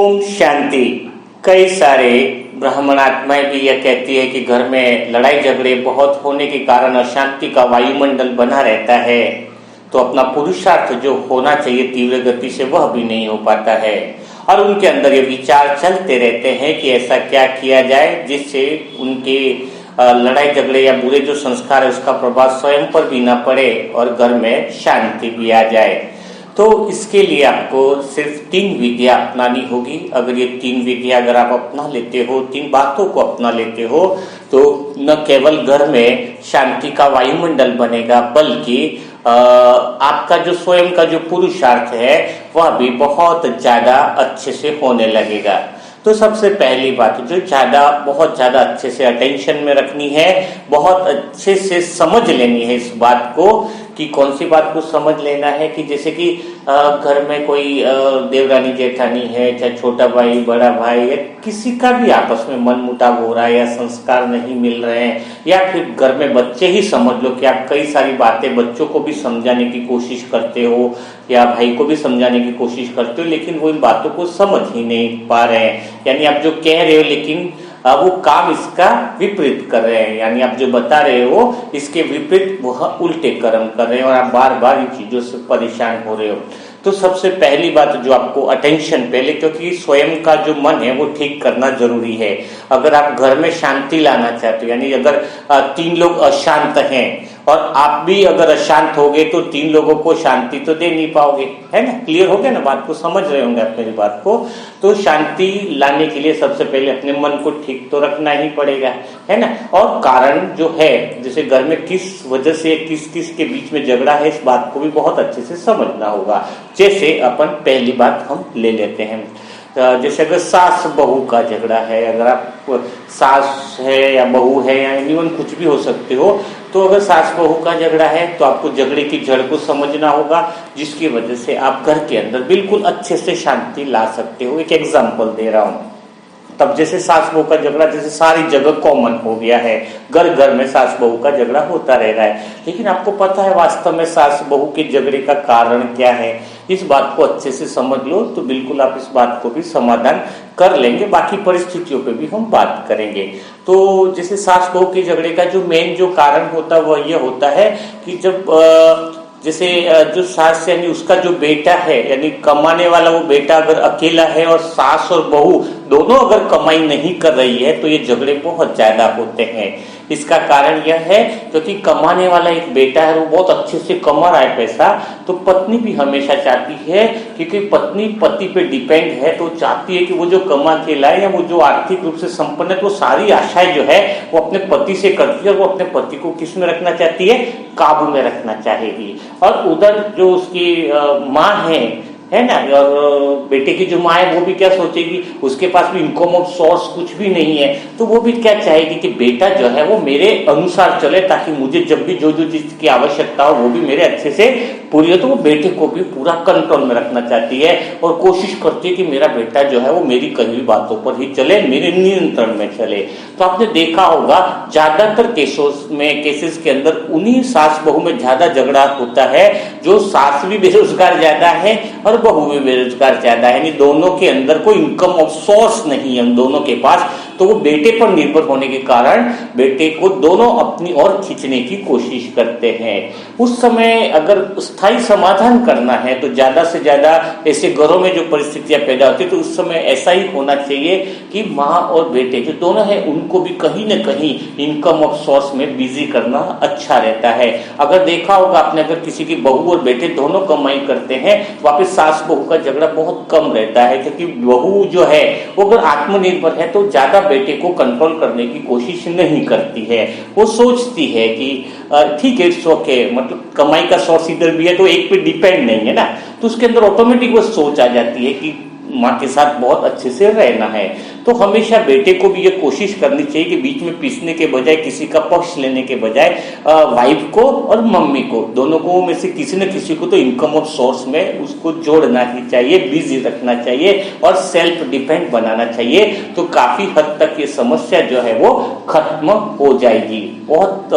ओम शांति। कई सारे ब्राह्मण आत्माएं भी यह कहती है कि घर में लड़ाई झगड़े बहुत होने के कारण अशांति का वायुमंडल बना रहता है, तो अपना पुरुषार्थ जो होना चाहिए तीव्र गति से वह भी नहीं हो पाता है। और उनके अंदर ये विचार चलते रहते हैं कि ऐसा क्या किया जाए जिससे उनके लड़ाई झगड़े या बुरे जो संस्कार है उसका प्रभाव स्वयं पर भी ना पड़े और घर में शांति भी आ जाए। तो इसके लिए आपको सिर्फ 3 विधियां अपनानी होगी। अगर ये 3 विधियां अगर आप अपना लेते हो, 3 बातों को अपना लेते हो, तो न केवल घर में शांति का वायुमंडल बनेगा बल्कि आपका जो स्वयं का जो पुरुषार्थ है वह भी बहुत ज्यादा अच्छे से होने लगेगा। तो सबसे पहली बात जो बहुत ज्यादा अच्छे से अटेंशन में रखनी है, बहुत अच्छे से समझ लेनी है इस बात को कि कौन सी बात को समझ लेना है कि जैसे कि घर में कोई देवरानी जेठानी है, चाहे छोटा भाई बड़ा भाई या किसी का भी आपस में मन मुटाव हो रहा है या संस्कार नहीं मिल रहे हैं, या फिर घर में बच्चे ही समझ लो कि आप कई सारी बातें बच्चों को भी समझाने की कोशिश करते हो या भाई को भी समझाने की कोशिश करते हो, लेकिन वो इन बातों को समझ ही नहीं पा रहे हैं। यानी आप जो कह रहे हो लेकिन वो काम इसका विपरीत कर रहे हैं, यानी आप जो बता रहे हो इसके विपरीत वह उल्टे कर्म कर रहे हैं और आप बार बार इन चीजों से परेशान हो रहे हो। तो सबसे पहली बात जो आपको अटेंशन पहले, क्योंकि स्वयं का जो मन है वो ठीक करना जरूरी है। अगर आप घर में शांति लाना चाहते हो, यानी अगर 3 लोग अशांत हैं और आप भी अगर अशांत हो गए तो 3 लोगों को शांति तो दे नहीं पाओगे, है ना। क्लियर हो गया ना, बात को समझ रहे होंगे आप मेरी बात को। तो शांति लाने के लिए सबसे पहले अपने मन को ठीक तो रखना ही पड़ेगा, है ना। और कारण जो है, जैसे घर में किस वजह से किस किस के बीच में झगड़ा है, इस बात को भी बहुत अच्छे से समझना होगा। जैसे अपन पहली बात हम ले लेते हैं, जैसे अगर सास बहू का झगड़ा है, अगर आप सास है या बहू है या इवन कुछ भी हो सकते हो, तो अगर सास बहू का झगड़ा है तो आपको झगड़े की जड़ को समझना होगा, जिसकी वजह से आप घर के अंदर बिल्कुल अच्छे से शांति ला सकते हो। एक एग्जांपल दे रहा हूं। तब जैसे सास बहू का झगड़ा जैसे सारी जगह कॉमन हो गया है, घर घर में सास बहू का झगड़ा होता रह रहा है, लेकिन आपको पता है वास्तव में सास बहू के झगड़े का कारण क्या है। इस बात को अच्छे से समझ लो तो बिल्कुल आप इस बात को भी समाधान कर लेंगे। बाकी परिस्थितियों पे भी हम बात करेंगे। तो जैसे सास बहू के झगड़े का जो मेन जो कारण होता है वह यह होता है कि जब जैसे जो सास यानी उसका जो बेटा है, यानी कमाने वाला वो बेटा अगर अकेला है और सास और बहू दोनों अगर कमाई नहीं कर रही है तो ये झगड़े बहुत ज्यादा होते हैं। इसका कारण यह है क्योंकि कमाने वाला एक बेटा है, वो बहुत अच्छे से कमा रहा है पैसा, तो पत्नी भी हमेशा चाहती है, क्योंकि पत्नी पति पे डिपेंड है, तो चाहती है कि वो जो कमा के लाए या वो जो आर्थिक रूप से संपन्न है, तो सारी आशाएं जो है वो अपने पति से करती है और वो अपने पति को किस में रखना चाहती है, काबू में रखना चाहेगी। और उधर जो उसकी माँ है ना, और बेटे की जो माँ है वो भी क्या सोचेगी, उसके पास भी इनकम ऑफ सोर्स कुछ भी नहीं है, तो वो भी क्या चाहेगी कि बेटा जो है वो मेरे अनुसार चले, ताकि मुझे जब भी जो जो चीज की आवश्यकता हो वो भी मेरे अच्छे से पूरी हो। तो वो बेटे को भी पूरा कंट्रोल में रखना चाहती है और कोशिश करती है कि मेरा बेटा जो है वो मेरी कही बातों पर ही चले, मेरे नियंत्रण में चले। तो आपने देखा होगा ज्यादातर केसेस के अंदर उन्हीं सास बहू में ज्यादा झगड़ा होता है, जो सास भी बेरोजगार ज्यादा है और बहू भी बेरोजगार ज्यादा है, यानी दोनों के अंदर कोई इनकम ऑफ सोर्स नहीं है दोनों के पास। तो वो बेटे पर निर्भर होने के कारण बेटे को दोनों अपनी ओर खींचने की कोशिश करते हैं। उस समय अगर स्थायी समाधान करना है तो ज्यादा से ज्यादा ऐसे घरों में जो परिस्थितियां पैदा होती है, तो उस समय ऐसा ही होना चाहिए कि माँ और बेटे जो दोनों है उनको भी कहीं न कहीं इनकम ऑफ सोर्स में बिजी करना अच्छा रहता है। अगर देखा होगा आपने, अगर किसी की बहू और बेटे दोनों कमाई करते हैं, वापस सास बहू का झगड़ा बहुत कम रहता है, क्योंकि बहू जो है वो अगर आत्मनिर्भर है तो ज्यादा बेटे को कंट्रोल करने की कोशिश नहीं करती है। वो सोचती है कि ठीक है, इट्स ओके, मतलब कमाई का सोर्स इधर भी है तो एक पे डिपेंड नहीं है ना, तो उसके अंदर ऑटोमेटिक वो सोच आ जाती है कि माँ के साथ बहुत अच्छे से रहना है। तो हमेशा बेटे को भी ये कोशिश करनी चाहिए कि बीच में पीसने के बजाय, किसी का पक्ष लेने के बजाय वाइफ को और मम्मी को, दोनों को में से किसी न किसी को तो इनकम ऑफ सोर्स में उसको जोड़ना ही चाहिए, बिजी रखना चाहिए और सेल्फ डिपेंड बनाना चाहिए। तो काफी हद तक ये समस्या जो है वो खत्म हो जाएगी। बहुत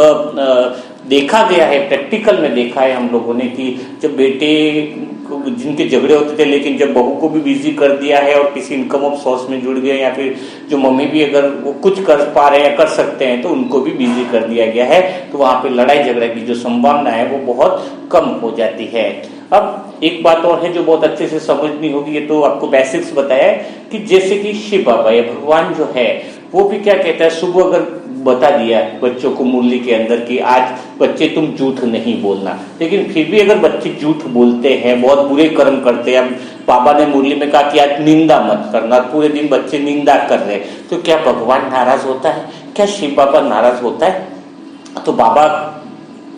देखा गया है, प्रैक्टिकल में देखा है हम लोगों ने कि जब बेटे जिनके झगड़े होते थे, लेकिन जब बहू को भी बिजी कर दिया है और किसी इनकम ऑफ सोर्स में जुड़ गए, या फिर जो मम्मी भी अगर वो कुछ कर पा रहे हैं, कर सकते हैं, तो उनको भी बिजी कर दिया गया है, तो वहां पे लड़ाई झगड़े की जो संभावना है वो बहुत कम हो जाती है। अब एक बात और है जो बहुत अच्छे से समझनी होगी, ये तो आपको बेसिक्स बताया है कि जैसे कि शिव बाबा या भगवान जो है वो भी क्या कहता है, सुबह अगर बता दिया बच्चों को मुरली के अंदर कि आज बच्चे तुम झूठ नहीं बोलना, लेकिन फिर भी अगर बच्चे झूठ बोलते हैं, बहुत बुरे कर्म करते हैं, अब बाबा ने मुरली में कहा कि आज निंदा मत करना, पूरे दिन बच्चे निंदा कर रहे, तो क्या भगवान नाराज होता है? क्या शिव बाबा नाराज होता है? तो बाबा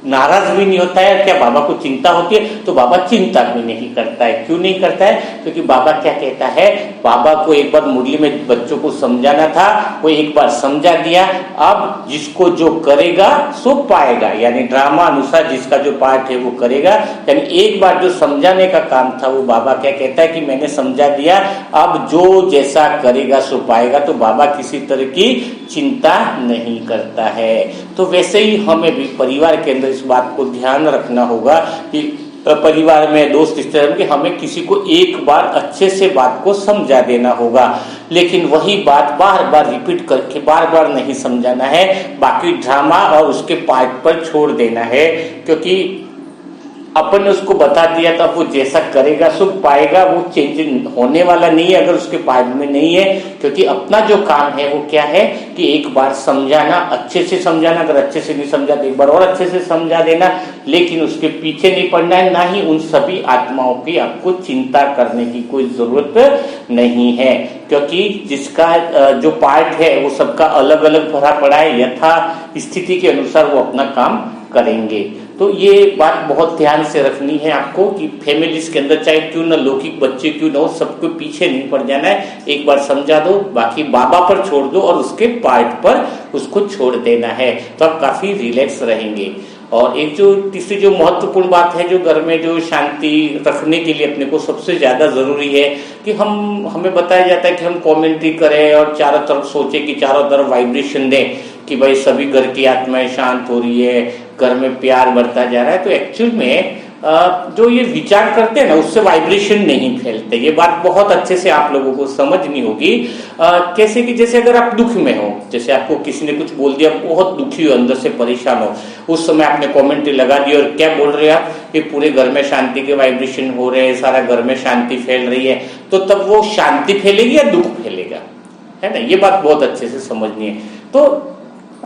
नाराज भी नहीं होता है। क्या बाबा को चिंता होती है? तो बाबा चिंता भी नहीं करता है। क्यों नहीं करता है? क्योंकि बाबा क्या कहता है, बाबा को एक बार मुरली में बच्चों को समझाना था, वो एक बार समझा दिया, अब जिसको जो करेगा सो पाएगा, यानी ड्रामा अनुसार जिसका जो पार्ट है वो करेगा। यानी एक बार जो समझाने का काम था वो बाबा क्या कहता है कि मैंने समझा दिया, अब जो जैसा करेगा सो पाएगा। तो बाबा किसी तरह की चिंता नहीं करता है। तो वैसे ही हमें भी परिवार के अंदर इस बात को ध्यान रखना होगा कि परिवार में दोस्त इस तरह कि हमें किसी को एक बार अच्छे से बात को समझा देना होगा, लेकिन वही बात बार बार रिपीट करके बार बार नहीं समझाना है, बाकी ड्रामा और उसके पार्ट पर छोड़ देना है। क्योंकि अपन ने उसको बता दिया था, वो जैसा करेगा सो पाएगा, वो चेंज होने वाला नहीं है अगर उसके पार्ट में नहीं है। क्योंकि अपना जो काम है वो क्या है कि एक बार समझाना, अच्छे से समझाना, अगर अच्छे से नहीं समझा तो एक बार और अच्छे से समझा देना, लेकिन उसके पीछे नहीं पड़ना है, ना ही उन सभी आत्माओं की आपको चिंता करने की कोई जरूरत नहीं है। क्योंकि जिसका जो पार्ट है वो सबका अलग अलग भरा पड़ा है, यथा स्थिति के अनुसार वो अपना काम करेंगे। तो ये बात बहुत ध्यान से रखनी है आपको कि फैमिलीज के अंदर चाहे क्यों ना लौकिक बच्चे क्यों ना हो, सबको पीछे नहीं पड़ जाना है। एक बार समझा दो, बाकी बाबा पर छोड़ दो और उसके पार्ट पर उसको छोड़ देना है, तो आप काफी रिलैक्स रहेंगे। और एक जो तीसरी जो महत्वपूर्ण बात है, जो घर में जो शांति रखने के लिए अपने को सबसे ज्यादा जरूरी है कि हमें बताया जाता है कि हम कमेंट्री करें और चारों तरफ सोचे कि चारों तरफ वाइब्रेशन दें कि भाई सभी घर की आत्माएं शांत हो रही है, घर में प्यार बढ़ता जा रहा है। तो एक्चुअल में जो ये विचार करते हैं ना, उससे वाइब्रेशन नहीं फैलते। ये बात बहुत अच्छे से आप लोगों को समझनी होगी। कैसे कि जैसे अगर आप दुख में हो, जैसे आपको किसी ने कुछ बोल दिया, बहुत दुखी हो, अंदर से परेशान हो, उस समय आपने कमेंट्री लगा दी और क्या बोल रहे हैं आप कि पूरे घर में शांति के वाइब्रेशन हो रहे हैं, सारा घर में शांति फैल रही है, तो तब वो शांति फैलेगी या दुख फैलेगा? है ना, ये बात बहुत अच्छे से समझनी है। तो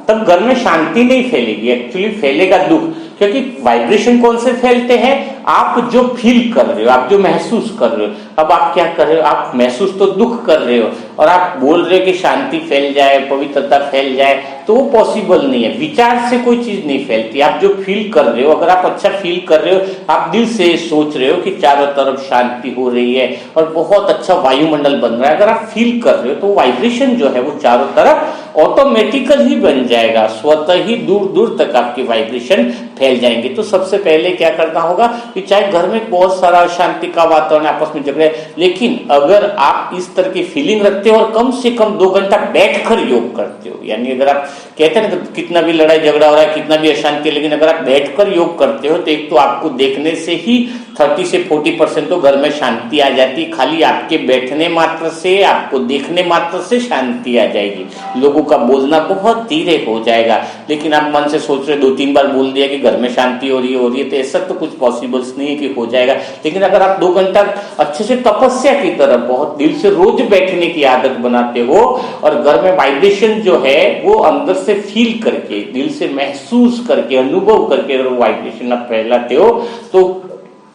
तब घर में शांति नहीं फैलेगी, एक्चुअली फैलेगा दुख। क्योंकि वाइब्रेशन कौन से फैलते हैं? आप जो फील कर रहे हो, आप जो महसूस कर रहे हो। अब आप क्या कर रहे हो? आप महसूस तो दुख कर रहे हो और आप बोल रहे हो कि शांति फैल जाए, पवित्रता फैल जाए, तो वो पॉसिबल नहीं है। विचार से कोई चीज नहीं फैलती। आप जो फील कर रहे हो, अगर आप अच्छा फील कर रहे हो, आप दिल से सोच रहे हो कि चारों तरफ शांति हो रही है और बहुत अच्छा वायुमंडल बन रहा है, अगर आप फील कर रहे हो तो वाइब्रेशन जो है वो चारों तरफ ऑटोमेटिकल ही बन जाएगा, स्वतः ही दूर दूर तक आपकी वाइब्रेशन फैल जाएंगे। तो सबसे पहले क्या करना होगा कि चाहे घर में बहुत सारा अशांति का वातावरण, आपस में झगड़े, लेकिन अगर आप इस तरह की फीलिंग रखते हो और कम से कम 2 घंटा बैठकर योग करते हो, यानी अगर आप कहते हैं ना कितना भी लड़ाई झगड़ा हो रहा है, कितना भी अशांति है, लेकिन अगर आप बैठकर योग करते हो तो एक तो आपको देखने से ही 30 से 40% तो घर में शांति आ जाती है। खाली आपके बैठने मात्र से, आपको देखने मात्र से शांति आ जाएगी। लोगों का बोलना बहुत धीरे हो जाएगा। लेकिन आप मन से सोच रहे 2-3 बार बोल दिया कि घर में शांति हो रही है, तो ऐसा तो कुछ पॉसिबल्स नहीं है कि हो जाएगा। लेकिन अगर आप 2 घंटा अच्छे से तपस्या की तरह बहुत दिल से रोज बैठने की आदत बनाते हो और घर में वाइब्रेशन जो है वो अंदर से फील करके, दिल से महसूस करके, अनुभव करके अगर वाइब्रेशन आप फैलाते हो, तो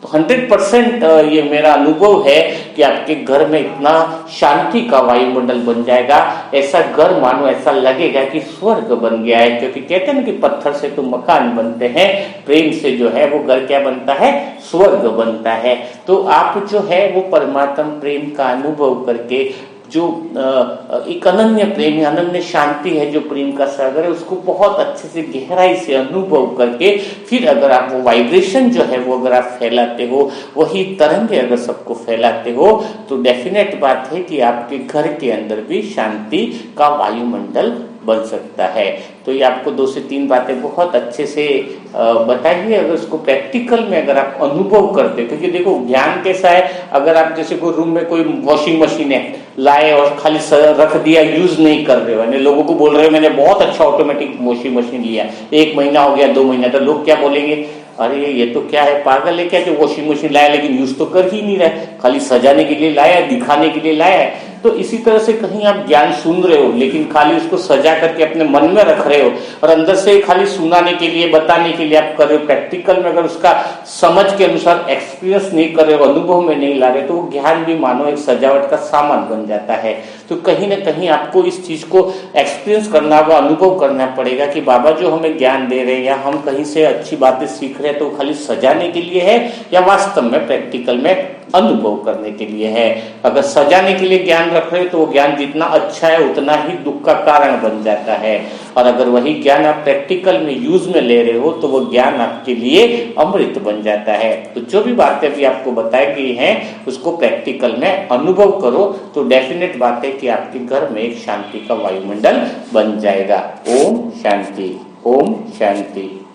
100% ये मेरा अनुभव है कि आपके घर में इतना शांति का वायुमंडल बन जाएगा, ऐसा घर मानो ऐसा लगेगा कि स्वर्ग बन गया है। क्योंकि कहते हैं ना कि पत्थर से तो मकान बनते हैं, प्रेम से जो है वो घर क्या बनता है? स्वर्ग बनता है। तो आप जो है वो परमात्मा प्रेम का अनुभव करके, जो एक अनन्य प्रेम है, अनन्य शांति है, जो प्रेम का सागर है, उसको बहुत अच्छे से गहराई से अनुभव करके फिर अगर आप वो वाइब्रेशन जो है वो अगर आप फैलाते हो, वही तरंगे अगर सबको फैलाते हो, तो डेफिनेट बात है कि आपके घर के अंदर भी शांति का वायुमंडल बन सकता है। तो ये आपको 2 से 3 बातें बहुत अच्छे से बताइए। अगर उसको प्रैक्टिकल में अगर आप अनुभव करते, क्योंकि देखो ज्ञान कैसा है, अगर आप जैसे कोई रूम में कोई वॉशिंग मशीन है लाए और खाली रख दिया, यूज नहीं कर रहे हो, यानी लोगों को बोल रहे हो मैंने बहुत अच्छा ऑटोमेटिक वॉशिंग मशीन लिया, 1 महीना हो गया 2 महीना, तो लोग क्या बोलेंगे, अरे ये तो क्या है, पागल है क्या, जो वॉशिंग मशीन लाया लेकिन यूज तो कर ही नहीं रहा है, खाली सजाने के लिए लाया है, दिखाने के लिए लाया है। तो इसी तरह से कहीं आप ज्ञान सुन रहे हो लेकिन खाली उसको सजा करके अपने मन में रख रहे हो और अंदर से खाली सुनाने के लिए बताने के लिए आप कर रहे हो, प्रैक्टिकल में अगर उसका समझ के अनुसार एक्सपीरियंस नहीं कर रहे हो, अनुभव में नहीं ला रहे, तो वो ज्ञान भी मानो एक सजावट का सामान बन जाता है। तो कहीं ना कहीं आपको इस चीज को एक्सपीरियंस करना होगा, अनुभव करना पड़ेगा कि बाबा जो हमें ज्ञान दे रहे हैं या हम कहीं से अच्छी बातें सीख रहे हैं तो खाली सजाने के लिए है या वास्तव में प्रैक्टिकल में अनुभव करने के लिए है। अगर सजाने के लिए ज्ञान रख रहे हो तो वो ज्ञान जितना अच्छा है उतना ही दुख का कारण बन जाता है, और अगर वही ज्ञान आप प्रैक्टिकल में यूज में ले रहे हो तो वो ज्ञान आपके लिए अमृत बन जाता है। तो जो भी बातें भी आपको बताई गई हैं उसको प्रैक्टिकल में अनुभव करो तो डेफिनेट बात है कि आपके घर में एक शांति का वायुमंडल बन जाएगा। ओम शांति, ओम शांति।